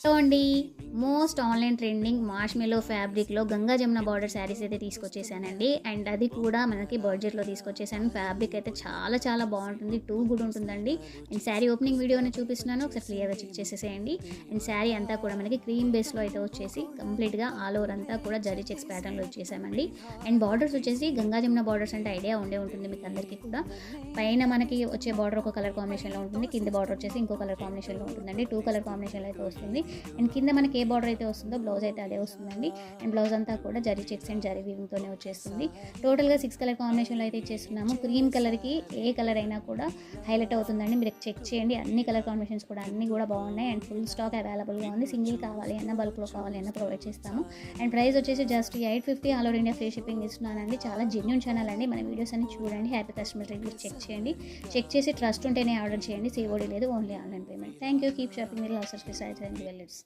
So అండి, most online trending marshmallow ఫ్యాబ్రిక్లో Ganga Jamuna border saris అయితే తీసుకొచ్చేసానండి. అండ్ అది కూడా మనకి బడ్జెట్లో తీసుకొచ్చేసాను. ఫ్యాబ్రిక్ అయితే చాలా చాలా బాగుంటుంది, టూ గుడ్ ఉంటుందండి. అండ్ శారీ ఓపెనింగ్ వీడియోని చూపిస్తున్నాను, ఒకసారి క్లియర్గా చెక్ చేసేసేయండి. అండ్ శారీ అంతా కూడా మనకి క్రీమ్ బేస్లో అయితే వచ్చేసి కంప్లీట్గా ఆల్ ఓవర్ అంతా కూడా జరీ చెక్స్ ప్యాటర్న్లో వచ్చేసామండి. అండ్ బార్డర్స్ వచ్చేసి గంగా జమున బార్డర్స్ అంటే ఐడియా ఉండే ఉంటుంది మీకు అందరికీ కూడా. పైన మనకి వచ్చే బార్డర్ ఒక కలర్ కాంబినేషన్లో ఉంటుంది, కింద బార్డర్ వచ్చేసి ఇంకో కలర్ కాంబినేషన్లో ఉంటుందండి. టూ కలర్ కాంబినేషన్లో అయితే వస్తుంది. అండ్ కింద మనకి ఏ బార్డర్ అయితే వస్తుందో బ్లౌజ్ అయితే అదే వస్తుందండి. అండ్ బ్లౌజ్ అంతా కూడా జరీ చెక్స్ అండ్ జరీ వీవింగ్తోనే వచ్చేస్తుంది. టోటల్గా 6 కలర్ కాంబినేషన్లో అయితే ఇచ్చేస్తున్నాము. క్రీమ్ కలర్కి ఏ కలర్ అయినా కూడా హైలైట్ అవుతుందండి. మీరు చెక్ చేయండి, అన్ని కలర్ కాంబినేషన్స్ కూడా అన్నీ కూడా బాగున్నాయి. అండ్ ఫుల్ స్టాక్ అవైలబుల్గా ఉంది. సింగిల్ కావాలి అన్న, బల్క్లో కావాలి అన్న ప్రొవైడ్ చేస్తాము. అండ్ ప్రైస్ వచ్చేసి just 850 all over India free shipping ఇస్తున్నానండి. చాలా జెన్యూన్ ఛానల్ అండి. మన వీడియోస్ అన్ని చూడండి, హ్యాపీ కస్టమర్ రివ్యూస్ చెక్ చేయండి. చెక్ చేసి ట్రస్ట్ ఉంటేనే ఆర్డర్ చేయండి. COD లేదు, only online payment. Thank you. Keep shopping. మీరు ఆల్సో సైజ్ అండ్ జ్యువెలర్స్.